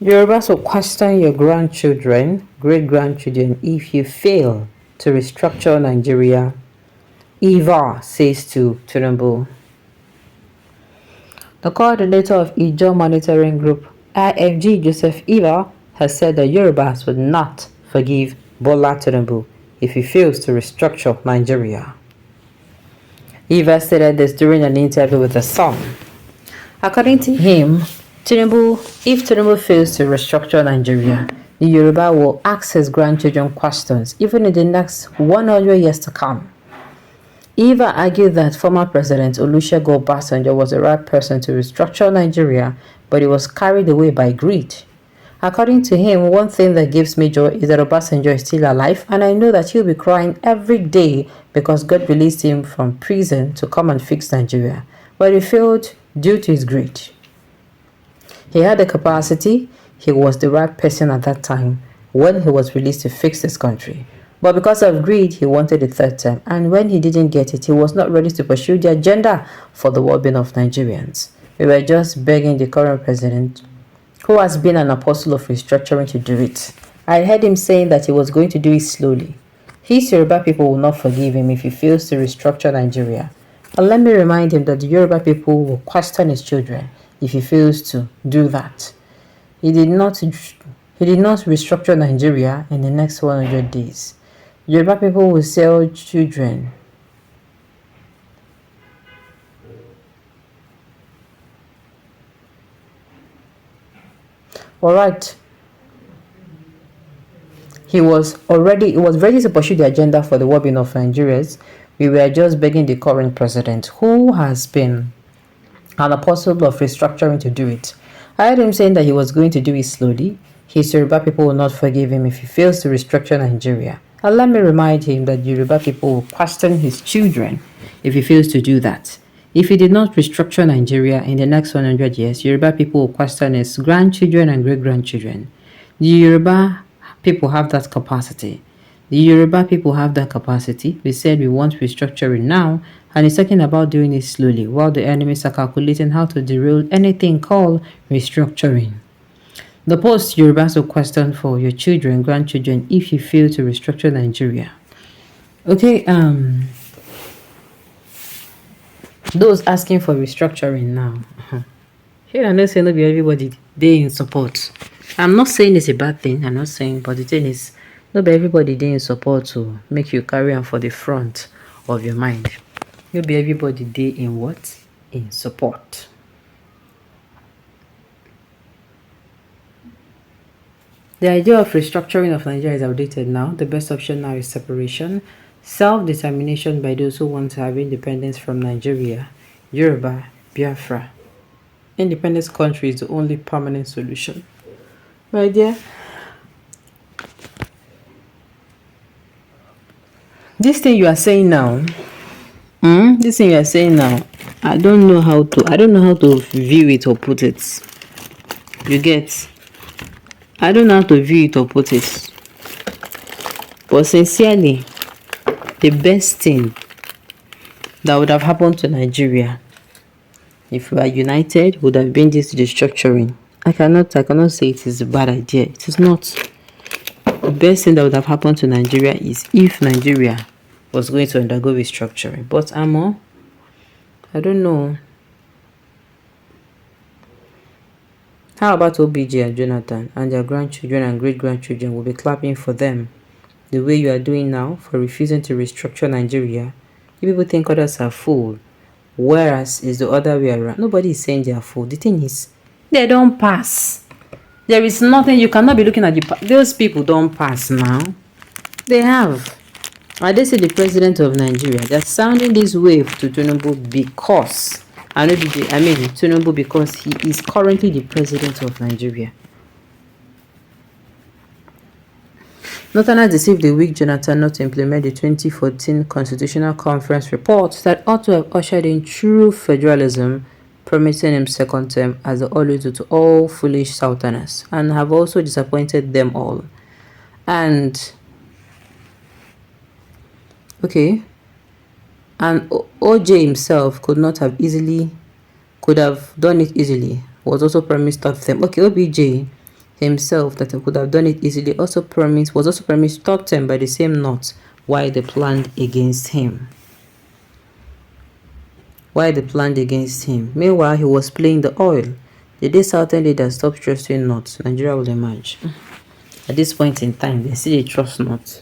Yorubas will question your grandchildren, great grandchildren, if you fail to restructure Nigeria, Eva says to Tinubu. The coordinator of Ijaw Monitoring Group, IMG, Joseph Eva, has said that Yorubas would not forgive Bola Tinubu if he fails to restructure Nigeria. Eva stated this during an interview with The Sun. According to him, if Tinubu fails to restructure Nigeria, the Yoruba will ask his grandchildren questions even in the next 100 years to come. Eva argued that former President Olusegun Obasanjo was the right person to restructure Nigeria, but he was carried away by greed. According to him, one thing that gives me joy is that Obasanjo is still alive, and I know that he'll be crying every day because God released him from prison to come and fix Nigeria, but he failed due to his greed. He had the capacity, he was the right person at that time when he was released to fix this country. But because of greed, he wanted a third term, and when he didn't get it, he was not ready to pursue the agenda for the well-being of Nigerians. We were just begging the current president, who has been an apostle of restructuring, to do it. I heard him saying that he was going to do it slowly. His Yoruba people will not forgive him if he fails to restructure Nigeria. And let me remind him that the Yoruba people will question his children if he fails to do that. He did not restructure Nigeria in the next 100 days. Yoruba people will sell children. Alright. He was ready to pursue the agenda for the well-being of Nigerians. We were just begging the current president, who has been an apostle of restructuring, to do it. I heard him saying that he was going to do it slowly. His Yoruba people will not forgive him if he fails to restructure Nigeria. And let me remind him that Yoruba people will question his children if he fails to do that. If he did not restructure Nigeria in the next 100 years, Yoruba people will question his grandchildren and great-grandchildren. The Yoruba people have that capacity. The Yoruba people have that capacity. We said we want restructuring now, and he's talking about doing it slowly, while the enemies are calculating how to derail anything called restructuring. The post Yorubas will question for your children, grandchildren, if you fail to restructure Nigeria. Okay, those asking for restructuring now. Here I'm not saying not be everybody they in support. I'm not saying it's a bad thing. I'm not saying, but the thing is, not be everybody they in support to make you carry on for the front of your mind. You'll be everybody they in what? In support. The idea of restructuring of Nigeria is outdated now. The best option now is separation, self-determination by those who want to have independence from Nigeria, Yoruba, Biafra. Independence country is the only permanent solution. My dear, this thing you are saying now, I don't know how to view it or put it. You get? I don't know how to view it or put it. But sincerely, the best thing that would have happened to Nigeria if we are united would have been this restructuring. I cannot say it is a bad idea. It is not. The best thing that would have happened to Nigeria is if Nigeria was going to undergo restructuring. But Amo, I don't know. How about OBJ and Jonathan and their grandchildren and great-grandchildren will be clapping for them the way you are doing now for refusing to restructure Nigeria? You people think others are fool, whereas it's the other way around. Nobody is saying they are fool. The thing is, they don't pass. There is nothing, you cannot be looking at those people don't pass now. They have. And they say the president of Nigeria, they're sounding this wave to Tinubu because Tinubu because he is currently the president of Nigeria. Northerners deceived the weak Jonathan not to implement the 2014 Constitutional Conference report that ought to have ushered in true federalism, promising him second term, as they always do to all foolish Southerners, and have also disappointed them all. And OJ himself could have done it easily, was also promised of them. Okay, OBJ, himself that he could have done it easily was also promised top 10 by the same North why they planned against him. Meanwhile, he was playing the oil. The day Southern leaders stop trusting North, Nigeria will emerge. At this point in time, they still trust North.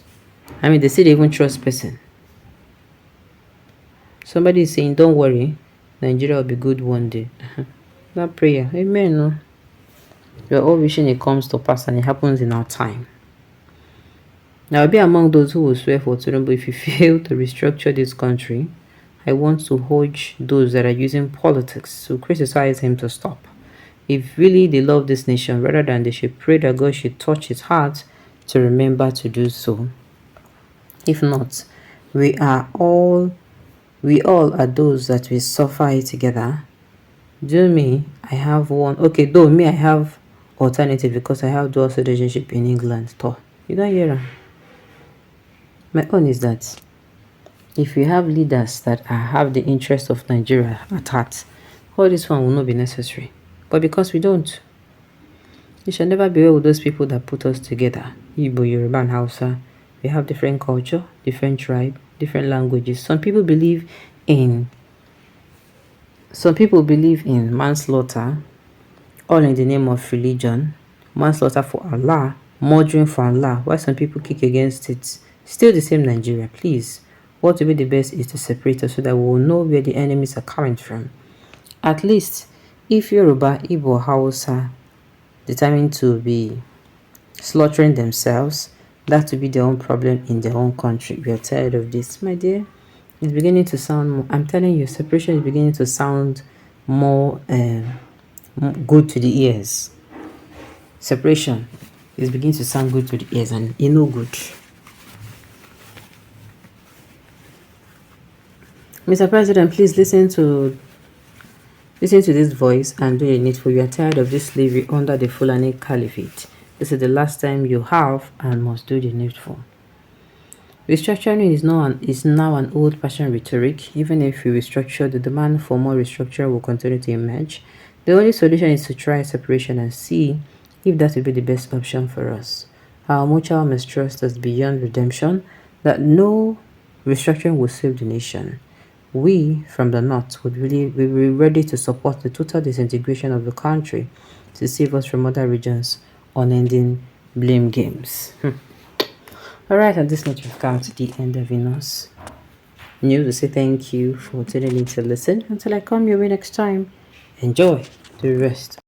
They still even trust person. Somebody is saying, don't worry, Nigeria will be good one day. That prayer, amen. No? We are all wishing it comes to pass and it happens in our time. Now, I'll be among those who will swear for Tinubu if you fail to restructure this country. I want to urge those that are using politics to criticize him to stop. If really they love this nation, rather than they should pray that God should touch his heart to remember to do so. If not, we all are those that will suffer it together. Do me, I have one. Okay, though me, I have alternative because I have dual citizenship in England. You don't hear them. My own is that if you have leaders that have the interest of Nigeria at heart, all this one will not be necessary. But because we don't, we shall never be with those people that put us together. Igbo, Yoruba, and Hausa. We have different culture, different tribe, different languages. Some people believe in manslaughter, all in the name of religion. Manslaughter for Allah, murdering for Allah. Why some people kick against it? Still the same Nigeria, please. What will be the best is to separate us so that we will know where the enemies are coming from. At least, if Yoruba, Igbo, Hausa determined to be slaughtering themselves, that will be their own problem in their own country. We are tired of this, my dear. It's beginning to sound more, I'm telling you, separation is beginning to sound more good to the ears. Separation is beginning to sound good to the ears, and it's no good. Mr. President, please listen to this voice and do the needful. You are tired of this slavery under the Fulani Caliphate. This is the last time you have and must do the needful. Restructuring is now an old-fashioned rhetoric. Even if we restructure, the demand for more restructure will continue to emerge. The only solution is to try separation and see if that will be the best option for us. Our mutual mistrust is beyond redemption, that no restructuring will save the nation. We, from the North, would really be ready to support the total disintegration of the country to save us from other regions' unending blame games. Alright, at this note, we've come to the end of Venus. New to say thank you for tuning in to listen. Until I come your way next time, enjoy the rest